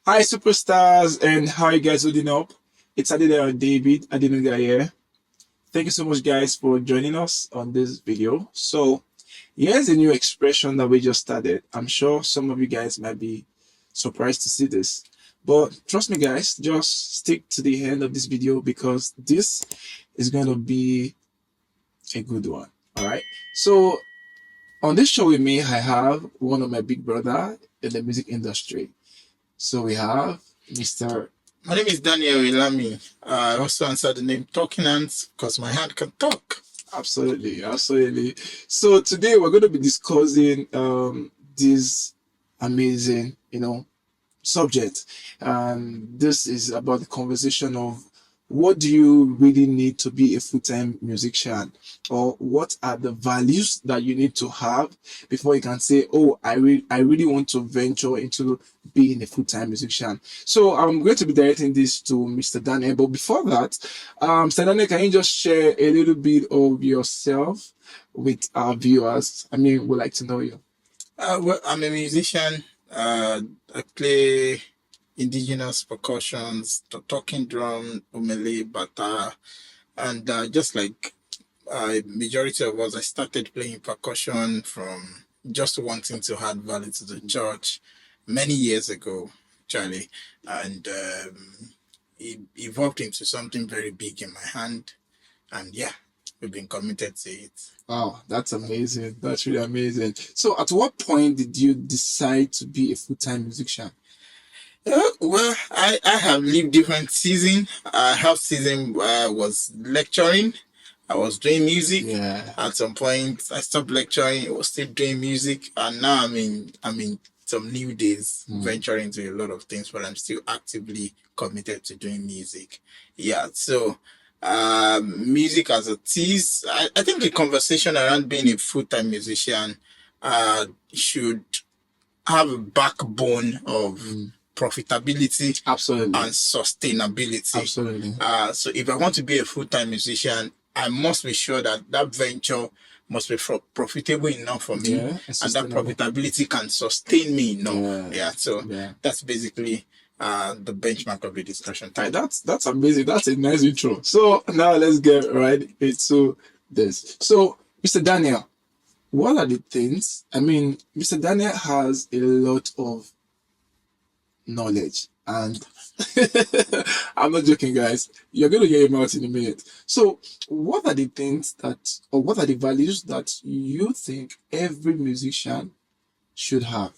Hi, superstars, and how you guys holding up? It's Adedayo David Adenuga here. Thank you so much, guys, for joining us on this video. So, here's a new expression that we just started. I'm sure some of you guys might be surprised to see this, but trust me, guys, just stick to the end of this video because this is going to be a good one. All right. So, on this show with me, I have one of my big brother in the music industry. So we have Mr. My name is Daniel Ilami. I also answer the name Talking Hands because my hand can talk. Absolutely. So today we're going to be discussing this amazing, subject, and this is about the conversation of what do you really need to be a full-time musician, or what are the values that you need to have before you can say, oh, I really want to venture into being a full-time musician. So I'm going to be directing this to Mr. Daniel, but before that, Mr. Daniel, can you just share a little bit of yourself with our viewers? We'd like to know you. Well, I'm a musician. I play indigenous percussions, the talking drum, umele, bata, and just like majority of us, I started playing percussion from just wanting to add value to the church many years ago, Charlie, and it evolved into something very big in my hand, and yeah, we've been committed to it. Wow, that's amazing. That's really amazing. So, at what point did you decide to be a full-time musician? Well, I have lived different seasons. I have season where I was lecturing. I was doing music. Yeah. At some point, I stopped lecturing. I was still doing music, and now I'm in some new days, venturing into a lot of things, but I'm still actively committed to doing music. Yeah. So, music as a tease. I think the conversation around being a full-time musician, should have a backbone of profitability Absolutely. and sustainability. Absolutely. So if I want to be a full-time musician, I must be sure that that venture must be profitable enough for me, Yeah, and that profitability can sustain me enough. Yeah. So that's basically the benchmark of the discussion. Right, that's amazing. That's a nice intro. So now let's get right into this. So, Mr. Daniel, what are the things? Mr. Daniel has a lot of knowledge, and I'm not joking, guys. You're going to hear him out in a minute. So, what are the things that, or what are the values that you think every musician should have?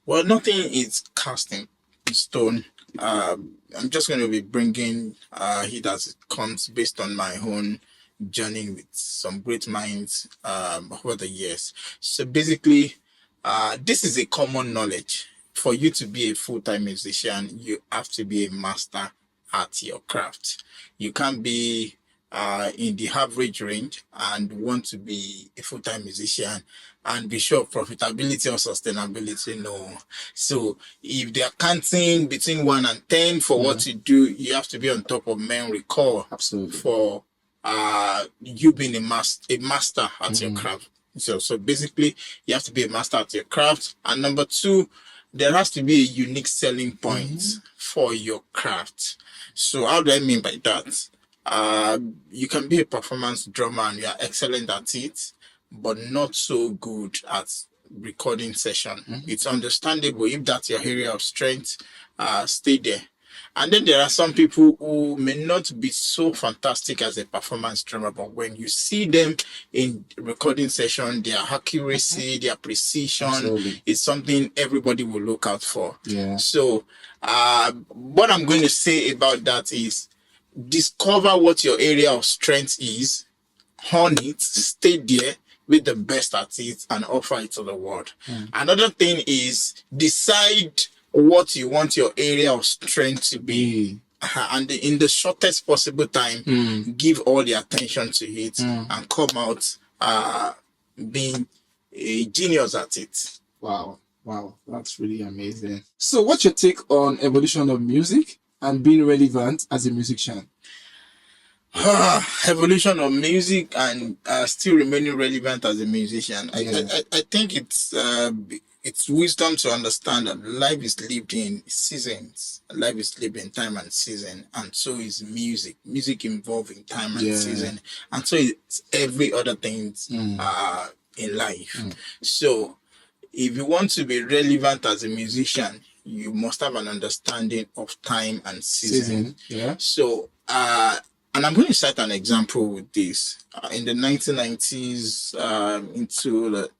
Well, nothing is cast in stone. I'm just going to be bringing it as it comes based on my own journey with some great minds over the years. So basically, this is a common knowledge. For you to be a full-time musician, you have to be a master at your craft. You can't be in the average range and want to be a full-time musician and be sure of profitability or sustainability. No. So if they're counting between 1 and 10 for what you do, you have to be on top of memory core. Absolutely. For you being a master at your craft. So basically, you have to be a master at your craft. And number 2, there has to be a unique selling point for your craft. So how do I mean by that? You can be a performance drummer and you are excellent at it, but not so good at recording session. It's understandable if that's your area of strength. Stay there. And then there are some people who may not be so fantastic as a performance drummer, but when you see them in recording session, their accuracy, their precision is something everybody will look out for. Yeah. So what I'm going to say about that is discover what your area of strength is, hone it, stay there with the best at it, and offer it to the world. Another thing is decide what you want your area of strength to be, and in the shortest possible time, give all the attention to it, and come out being a genius at it. Wow, that's really amazing. So what's your take on evolution of music and being relevant as a musician? Evolution of music and still remaining relevant as a musician. I think it's it's wisdom to understand that life is lived in seasons. Life is lived in time and season, and so is music. Music involving time and season, and so is every other thing in life. So, if you want to be relevant as a musician, you must have an understanding of time and season. So, and I'm going to cite an example with this. In the 1990s, into the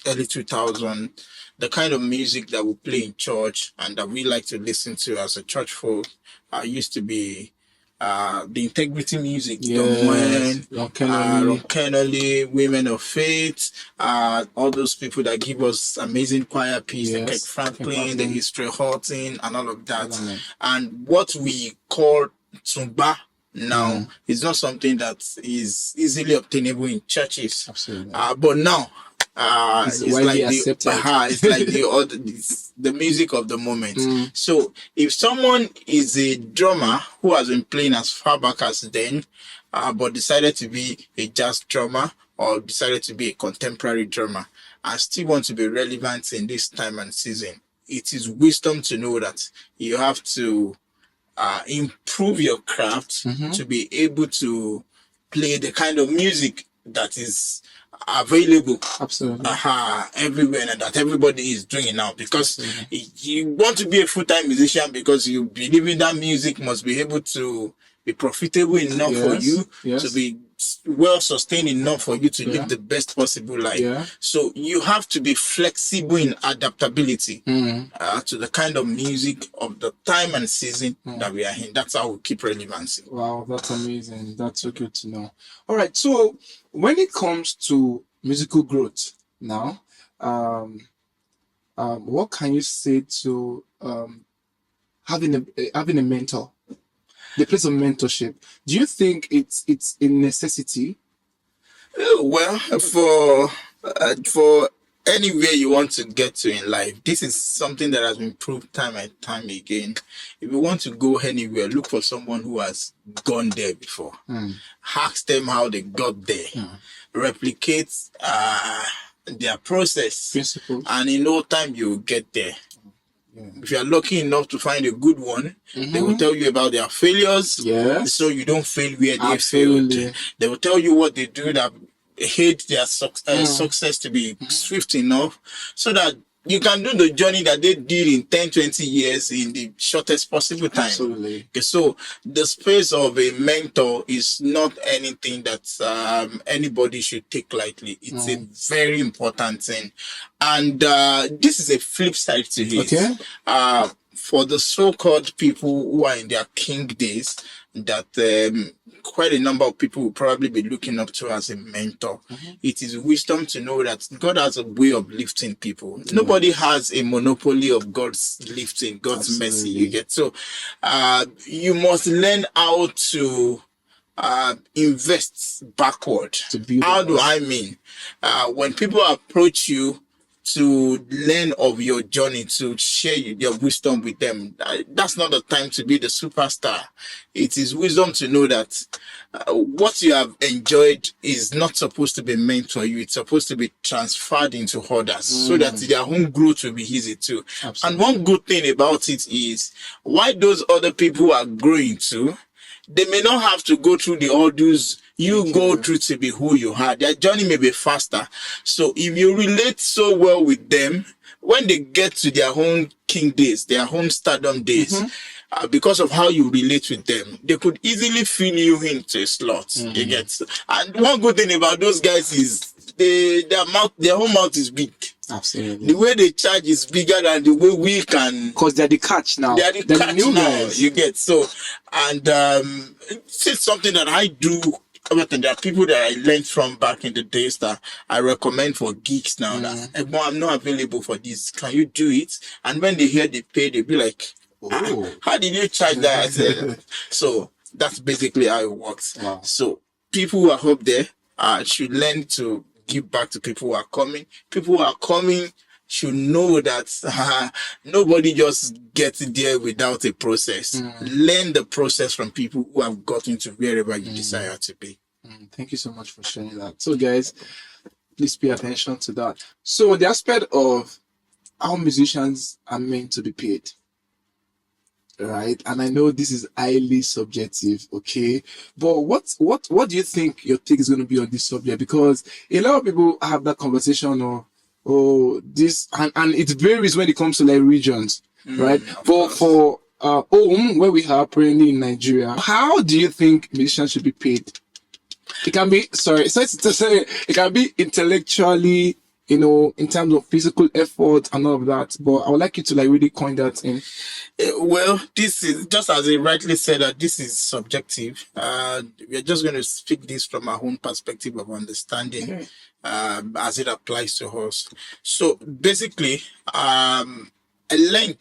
early 2000s, the kind of music that we play in church and that we like to listen to as a church folk used to be the integrity music, Ron Kennedy, Women of Faith, all those people that give us amazing choir piece, the Kirk Franklin, the History Horton, and all of that. And what we call tumba now is not something that is easily obtainable in churches. Absolutely. But now, it's like the music of the moment. So if someone is a drummer who has been playing as far back as then, but decided to be a jazz drummer or decided to be a contemporary drummer and still want to be relevant in this time and season, it is wisdom to know that you have to improve your craft to be able to play the kind of music that is available everywhere and that everybody is doing now, because you want to be a full-time musician because you believe in that music must be able to be profitable enough for you to be well sustained enough for you to live the best possible life. So you have to be flexible in adaptability to the kind of music of the time and season that we are in. That's how we keep relevancy. Wow, that's amazing. That's so good to know. All right, so when it comes to musical growth now, what can you say to having a mentor? The place of mentorship. Do you think it's a necessity? Well, for anywhere you want to get to in life, this is something that has been proved time and time again. If you want to go anywhere, look for someone who has gone there before. Ask them how they got there. Replicate their process, Principles. and in no time you will get there. If you are lucky enough to find a good one, they will tell you about their failures, so you don't fail where they failed. They will tell you what they do that hate their success to be swift enough, so that you can do the journey that they did in 10, 20 years in the shortest possible time. Absolutely. Okay, so the space of a mentor is not anything that anybody should take lightly. It's a very important thing. And this is a flip side to it. For the so-called people who are in their king days, that quite a number of people will probably be looking up to as a mentor. It is wisdom to know that God has a way of lifting people. Nobody has a monopoly of God's lifting, God's mercy. You get so you must learn how to invest backward. How do I mean? When people approach you to learn of your journey, to share your wisdom with them, that's not the time to be the superstar. It is wisdom to know that what you have enjoyed is not supposed to be meant for you. It's supposed to be transferred into others so that their own growth will be easy too. And one good thing about it is, why those other people are growing too, they may not have to go through the hurdles you go through to be who you are. Their journey may be faster. So if you relate so well with them, when they get to their own king days, their own stardom days, because of how you relate with them, they could easily fill you into a slot. You get. And one good thing about those guys is their whole mouth is big. Absolutely. The way they charge is bigger than the way we can. Because they're the catch now. They're the catch new now. guys. You get. So, and it's something that I do. There are people that I learned from back in the days that I recommend for geeks now. That I'm not available for this. Can you do it? And when they hear the pay, they'll be like, how did you charge that? So that's basically how it works. Wow. So people who are up there should learn to give back to people who are coming. People who are coming should know that nobody just gets there without a process. Learn the process from people who have gotten to wherever you desire to be. Thank you so much for sharing that. So guys, please pay attention to that. So the aspect of how musicians are meant to be paid, right? And I know this is highly subjective, okay? But what do you think your take is going to be on this subject? Because a lot of people have that conversation of, oh, this, and it varies when it comes to like regions, right? For home, where we are currently in Nigeria, how do you think musicians should be paid? It can be, it can be intellectually, in terms of physical effort and all of that. But I would like you to like really coin that in. Well, this is just as he rightly said that this is subjective. We're just going to speak this from our own perspective of understanding, Okay. as it applies to us. So basically, I learned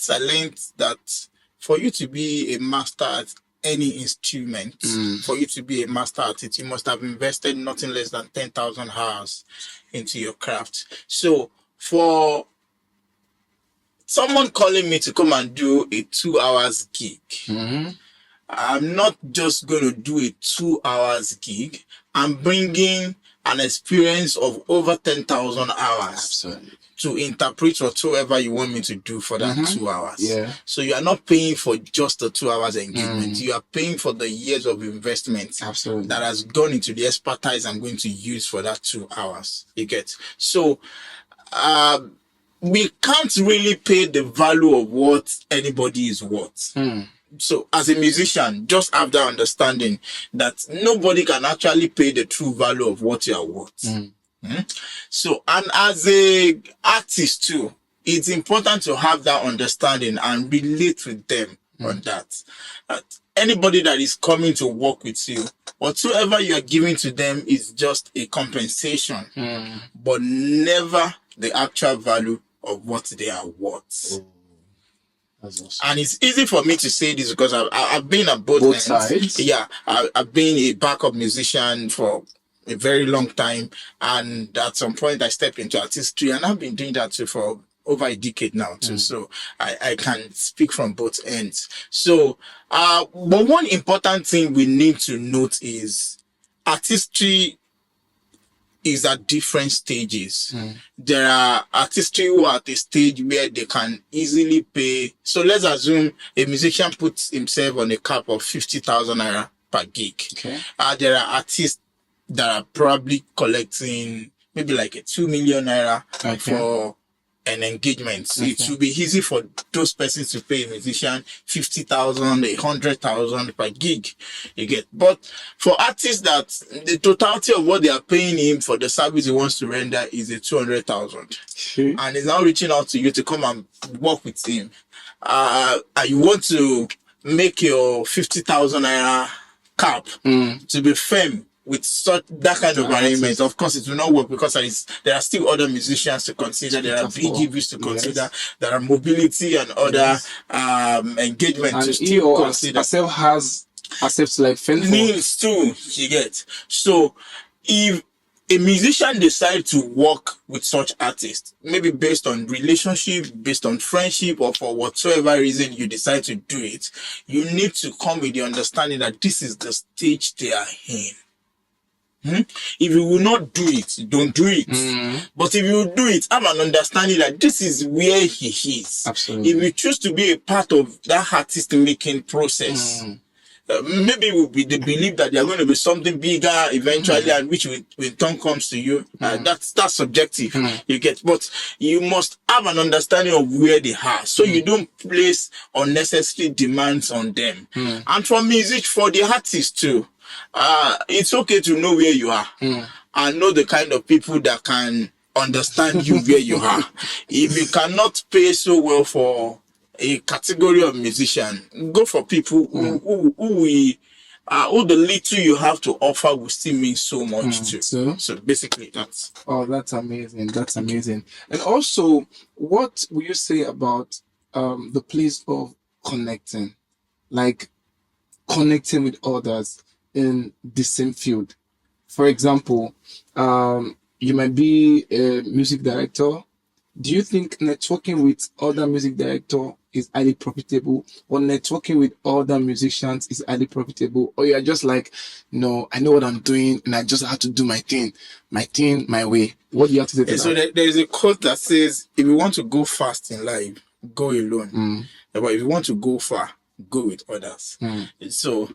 that for you to be a master at any instrument, for you to be a master at it, you must have invested nothing less than 10,000 hours into your craft. So for someone calling me to come and do a 2 hours gig, I'm not just going to do a 2 hours gig. I'm bringing an experience of over 10,000 hours. Absolutely. To interpret whatsoever you want me to do for that 2 hours. Yeah. So you are not paying for just the 2 hours engagement. You are paying for the years of investment. Absolutely. That has gone into the expertise I'm going to use for that 2 hours. You get? So, we can't really pay the value of what anybody is worth. So as a musician, just have that understanding that nobody can actually pay the true value of what you are worth. So, and as a artist too, it's important to have that understanding and relate with them on that. Anybody that is coming to work with you, whatsoever you are giving to them is just a compensation, but never the actual value of what they are worth. That's awesome. And it's easy for me to say this because I've been at both ends. Sides. Yeah, I've been a backup musician for a very long time, and at some point I stepped into artistry, and I've been doing that too for over a decade now too. So I can speak from both ends. So but one important thing we need to note is artistry is at different stages. There are artistry who are at a stage where they can easily pay. So let's assume a musician puts himself on a cap of 50,000 naira per gig. Okay. There are artists that are probably collecting maybe like a 2 million naira for an engagement. So it will be easy for those persons to pay a musician 50,000, 100,000 per gig. You get. But for artists that the totality of what they are paying him for the service he wants to render is a 200,000, and he's now reaching out to you to come and work with him. And you want to make your 50,000 naira cap to be firm with such that kind of arrangement. Of course, it will not work because there are still other musicians to consider. There are BGVs to consider. There are mobility and other engagements to still consider. Herself has access to like fend for. Needs too, you get. So if a musician decides to work with such artists, maybe based on relationship, based on friendship, or for whatsoever reason you decide to do it, you need to come with the understanding that this is the stage they are in. If you will not do it, don't do it. But if you do it, have an understanding that this is where he is. Absolutely. If you choose to be a part of that artist making process, maybe they believe that they are going to be something bigger eventually, and which when time comes to you, that's subjective. You get, but you must have an understanding of where they are, so you don't place unnecessary demands on them. And for music, for the artist too, it's okay to know where you are and know the kind of people that can understand you where you are. If you cannot pay so well for a category of musician, go for people who the little you have to offer will still mean so much too. So basically that's. Oh, that's amazing. That's amazing. And also, what will you say about the place of connecting? Like connecting with others in the same field. For example, you might be a music director Do you think networking with other music director is highly profitable, or networking with other musicians is highly profitable, or you're just like, no, I know what I'm doing and I just have to do my thing, my way? What do you have to say to So that? there is a quote that says, if you want to go fast in life, go alone. But if you want to go far, go with others. So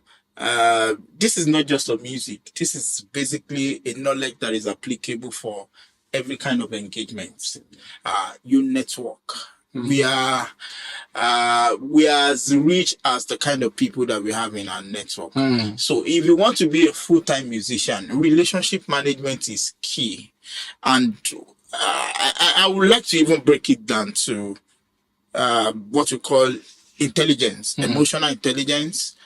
this is not just of music. This is basically a knowledge that is applicable for every kind of engagement. You network. We are as rich as the kind of people that we have in our network. So if you want to be a full-time musician, relationship management is key. And I would like to even break it down to what we call intelligence, emotional intelligence,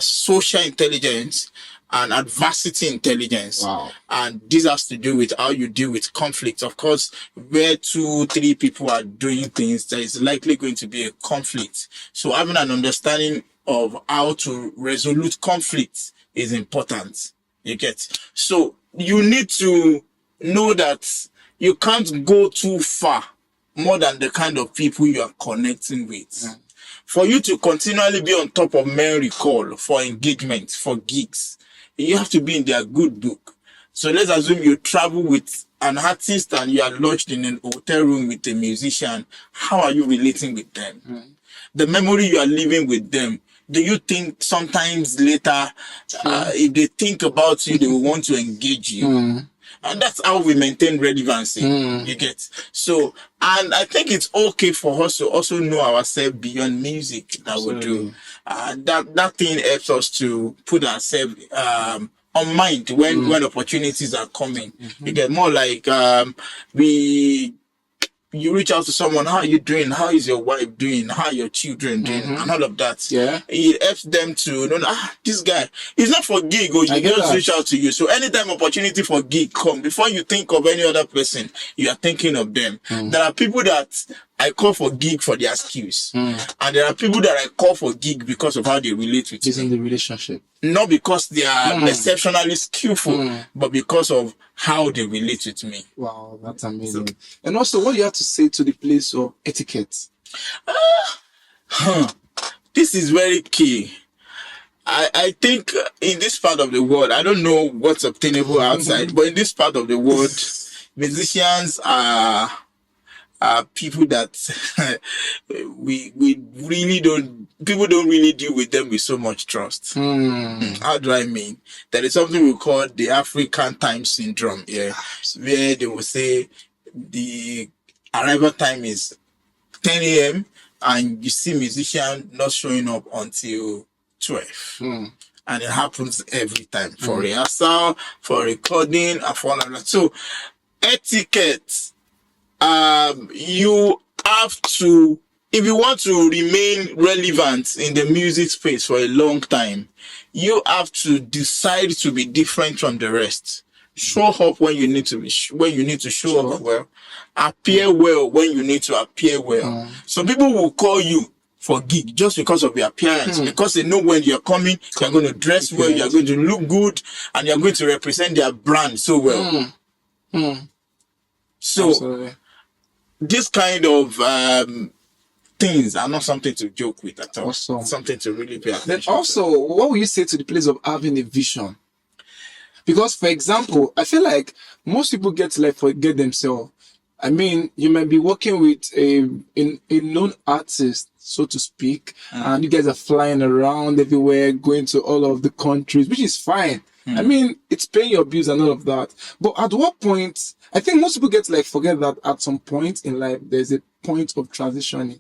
social intelligence, and adversity intelligence. Wow. And this has to do with how you deal with conflict. Of course, where 2-3 people are doing things, there is likely going to be a conflict. So having an understanding of how to resolve conflict is important. You get? So you need to know that you can't go too far more than the kind of people you are connecting with. For you to continually be on top of memory call for engagement, for gigs, you have to be in their good book. So let's assume you travel with an artist and you are lodged in an hotel room with a musician. How are you relating with them? The memory you are living with them. Do you think sometimes later, if they think about you, they will want to engage you? And that's how we maintain relevancy. You get? So, and I think it's okay for us to also know ourselves beyond music that we do. That thing helps us to put ourselves on mind when opportunities are coming. You get? More like you reach out to someone, how are you doing? How is your wife doing? How are your children doing? And all of that. Yeah. It helps them to know, this guy, it's not for gig, or you just reach out to you. So anytime opportunity for gig come, before you think of any other person, you are thinking of them. There are people that I call for gig for their skills. And there are people that I call for gig because of how they relate with It's me. in the relationship. Not because they are exceptionally skillful, but because of how they relate with me. Wow, that's amazing. And also, what do you have to say to the place of etiquette? This is very key. I think in this part of the world, I don't know what's obtainable outside, but in this part of the world, musicians are people that we really don't, people don't really deal with them with so much trust. How do I mean? There is something we call the African time syndrome, where they will say the arrival time is 10 a.m. and you see musician not showing up until 12. And it happens every time for rehearsal, for recording, and for all of that. So etiquette, you have to, if you want to remain relevant in the music space for a long time, you have to decide to be different from the rest. Show up when you need to be, when you need to show up well. Appear well when you need to appear well. Some people will call you for gig just because of your appearance, because they know when you're coming, you're going to dress well, you're going to look good, and you're going to represent their brand so well. So Absolutely. this kind of things are not something to joke with at all. Awesome. Something to really pay attention Then also, what will you say to the place of having a vision? Because, for example, I feel like most people get to like forget themselves. I mean, you might be working with a known artist, so to speak, and you guys are flying around everywhere, going to all of the countries, which is fine. I mean, it's paying your bills and all of that. But at what point, I think most people get to like forget that at some point in life, there's a point of transitioning.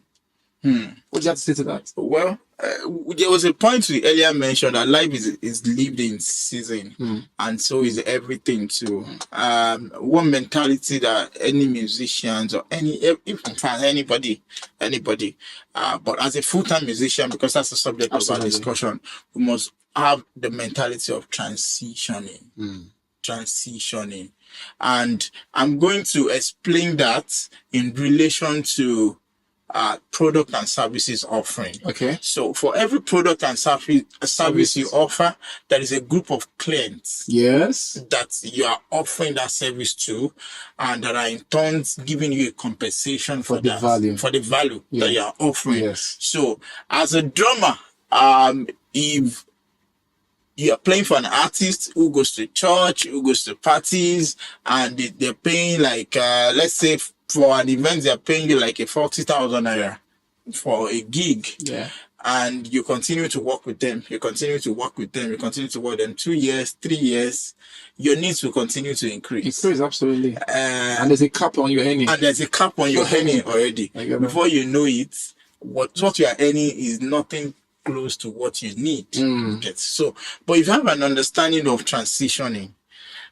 What do you have to say to that? Well, there was a point we earlier mentioned that life is lived in season, and so is everything too. One mentality that any musicians or in fact anybody, but as a full-time musician, because that's the subject of our discussion, we must have the mentality of transitioning. And I'm going to explain that in relation to product and services offering. Okay. So for every product and service you offer, there is a group of clients Yes. that you are offering that service to, and that are in turn giving you a compensation for the that, value. for the value that you are offering. Yes. So as a drummer, if you are playing for an artist who goes to church, who goes to parties, and they're paying like, let's say for an event, they're paying you like a 40,000 naira for a gig. Yeah. And you continue to work with them. You continue to work with them. You continue to work with them 2 years, 3 years. Your needs will continue to increase. Increase, absolutely. And there's a cap on your earning. And there's a cap on your earning already. Before you know it, what you are earning is nothing close to what you need. So, but if you have an understanding of transitioning,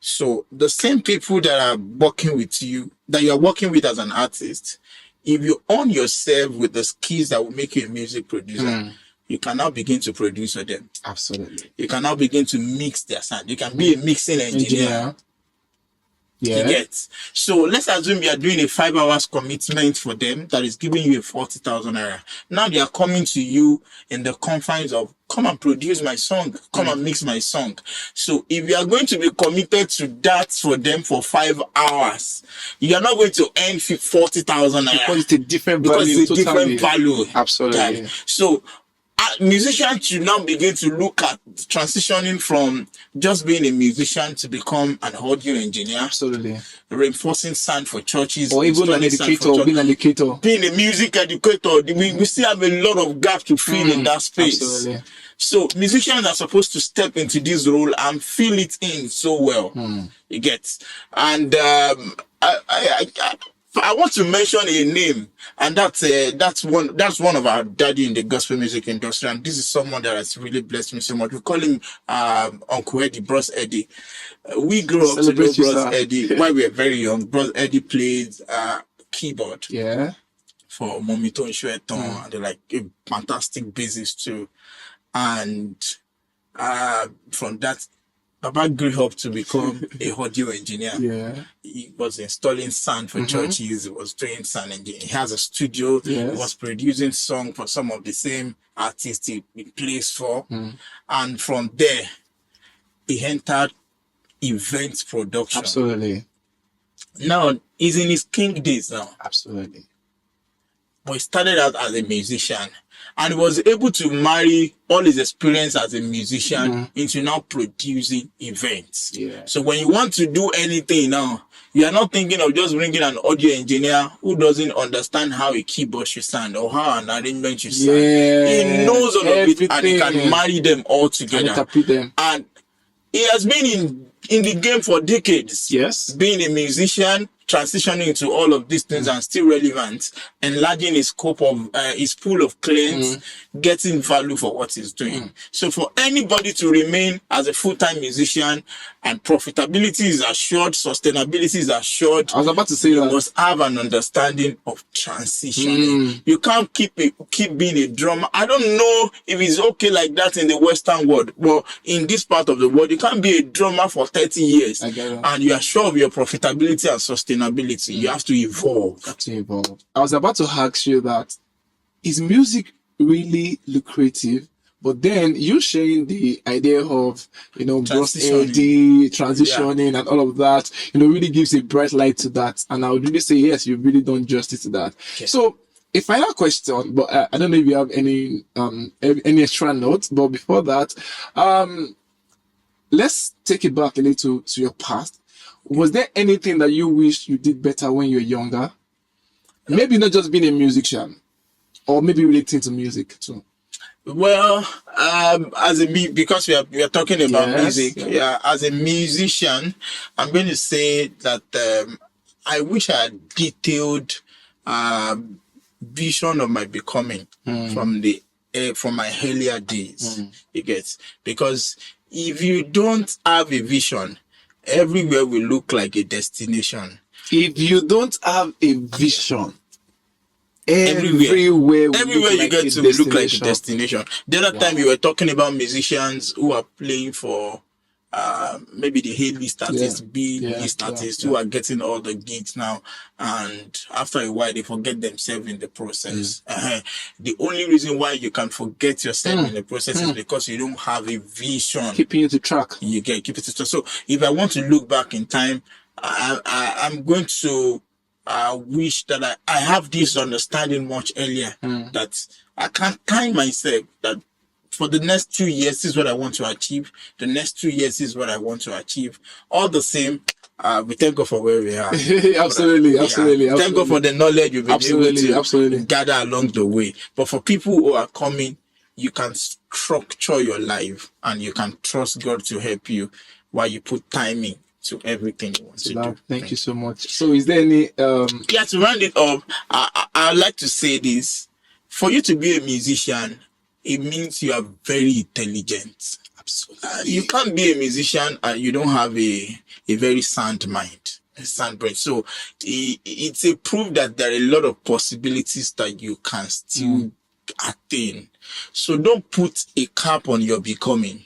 so the same people that are working with you, that you're working with as an artist, if you own yourself with the skills that will make you a music producer, you can now begin to produce for them. Absolutely. You can now begin to mix their sound. You can be a mixing engineer. Yeah. You get. So let's assume you are doing a 5 hours commitment for them that is giving you a 40,000 naira. Now they are coming to you in the confines of, come and produce my song, come and mix my song. So if you are going to be committed to that for them for 5 hours, you are not going to earn 40,000 naira. Because it's a different value. Because it's a different value. Absolutely. Right? So musicians should now begin to look at transitioning from just being a musician to become an audio engineer. Absolutely. Reinforcing sound for churches. Or even an educator, being an educator. Being a music educator. We still have a lot of gap to fill in that space. Absolutely. So musicians are supposed to step into this role and fill it in so well. You get. And I want to mention a name, and that's one of our daddy in the gospel music industry, and this is someone that has really blessed me so much. We call him Uncle Eddie, Bros Eddie. We grew up to know Bros Eddie while we were very young. Bros Eddie played keyboard. Yeah. For Momito and Shueton, and they're like a fantastic bassist too. And from that, Baba grew up to become a audio engineer. Yeah. He was installing sound for churches. He was doing sound engineering. He has a studio. Yes. He was producing songs for some of the same artists he plays for. And from there, he entered event production. Absolutely. Now, he's in his king days now. Absolutely. But he started out as a musician. And he was able to marry all his experience as a musician into now producing events. Yeah. So when you want to do anything now, you are not thinking of just bringing an audio engineer who doesn't understand how a keyboard should sound or how an arrangement should sound. He knows all of it and he can marry them all together. And interpret them. And he has been in the game for decades. Yes. Being a musician, transitioning into all of these things and still relevant, enlarging his scope of his pool of clients, getting value for what he's doing. So for anybody to remain as a full-time musician and profitability is assured, sustainability is assured, I was about to say you that. must have an understanding of transitioning. You can't keep being a drummer. I don't know if it's okay like that in the Western world, but in this part of the world, you can't be a drummer for 30 years and you are sure of your profitability and sustainability. You have to evolve. I was about to ask you that, is music really lucrative? But then you sharing the idea of, Bros Eddie, transitioning and all of that, really gives a bright light to that. And I would really say, yes, you've really done justice to that. Okay. So a final question, but I don't know if you have any extra notes, but before that, let's take it back a little to your past. Was there anything that you wish you did better when you were younger? Maybe not just being a musician, or maybe relating to music too. Well, because we are talking about music, as a musician, I'm going to say that I wish I had detailed vision of my becoming from my earlier days. You get, because if you don't have a vision, everywhere will look like a destination. If you don't have a vision, everywhere you get to look like a destination. The other time you were talking about musicians who are playing for maybe the A-list artists, B-list yeah, artists yeah. who are getting all the gigs now, and after a while they forget themselves in the process. The only reason why you can forget yourself in the process is because you don't have a vision. Keeping you to track. You keep it to track. So if I want to look back in time, I'm going to wish that I have this understanding much earlier, that I can time myself, that for the next 2 years, this is what I want to achieve. The next 2 years is what I want to achieve. All the same, we thank God for where we are. Absolutely. Thank God for the knowledge you've been able to gather along the way. But for people who are coming, you can structure your life and you can trust God to help you while you put timing to everything you want to do. Thank you so much. So is there any Yeah, to round it up, I'd like to say this. For you to be a musician, it means you are very intelligent. Absolutely. You can't be a musician and you don't have a very sound mind, a sound brain. So it's a proof that there are a lot of possibilities that you can still attain. So don't put a cap on your becoming.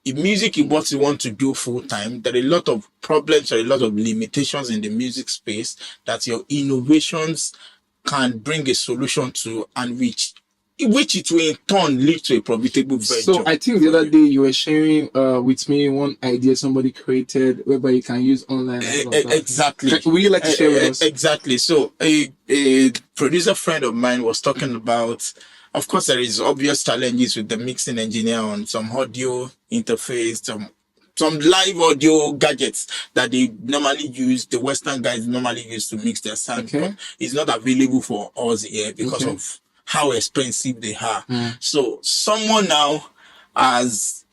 If music is what you want to do full time, there are a lot of problems or a lot of limitations in the music space that your innovations can bring a solution to, and which it will in turn lead to a profitable venture. So I think the other day you were sharing with me one idea somebody created whereby you can use online. Exactly. Would you like to share with us? Exactly. So a producer friend of mine was talking about, of course, there is obvious challenges with the mixing engineer on some audio interface, some live audio gadgets that they normally use, the Western guys normally use to mix their sound. Okay. But it's not available for us here because of how expensive they are. So someone now has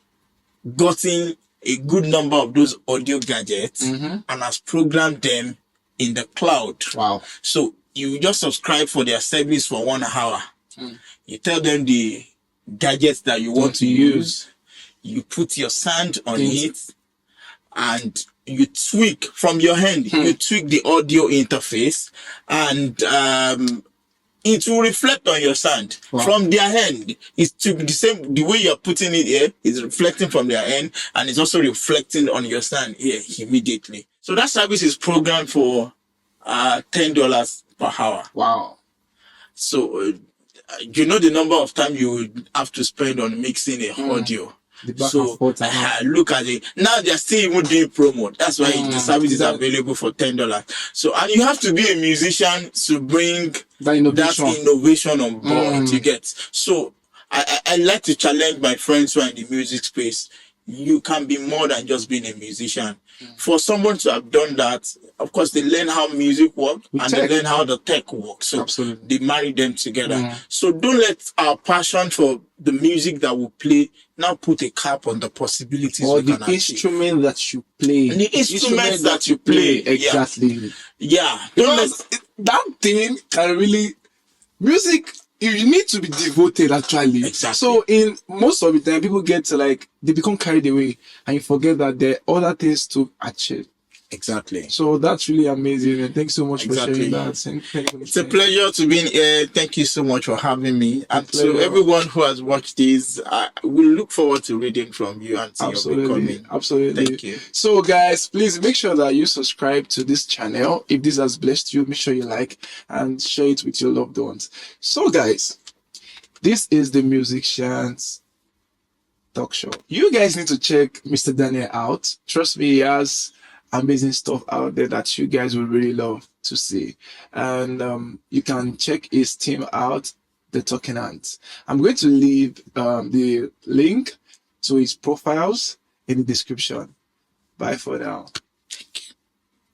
gotten a good number of those audio gadgets and has programmed them in the cloud. Wow. So you just subscribe for their service for 1 hour. You tell them the gadgets that you want to use. You put your sound on it and you tweak from your hand. You tweak the audio interface and it will reflect on your sound from their end. It's to the same, the way you're putting it here is reflecting from their end, and it's also reflecting on your sound here immediately. So that service is programmed for $10 per hour. Wow. So you know the number of time you would have to spend on mixing a audio. So look at it. Now they're still even doing promo. That's why the service is available for $10. So, and you have to be a musician to bring that innovation on board. You get. So I like to challenge my friends who are in the music space. You can be more than just being a musician. For someone to have done that, of course, they learn how music works and they learn how the tech works. So they marry them together. So don't let our passion for the music that we play now put a cap on the possibilities or we the can instrument that you play. The instruments that you play. Exactly. Yeah. Because that thing can really music. You need to be devoted, actually. Exactly. So in most of the time, people get to they become carried away and you forget that there are other things to achieve. Exactly. So that's really amazing. And thanks so much for sharing that. It's a pleasure to be in here. Thank you so much for having me. And to everyone who has watched this, we look forward to reading from you and see your becoming. Absolutely. Thank you. So guys, please make sure that you subscribe to this channel. If this has blessed you, make sure you like and share it with your loved ones. So guys, this is the Musicians Talk Show. You guys need to check Mr. Daniel out. Trust me, he has amazing stuff out there that you guys will really love to see. And you can check his team out, The Talking Ants. I'm going to leave the link to his profiles in the description. Bye for now.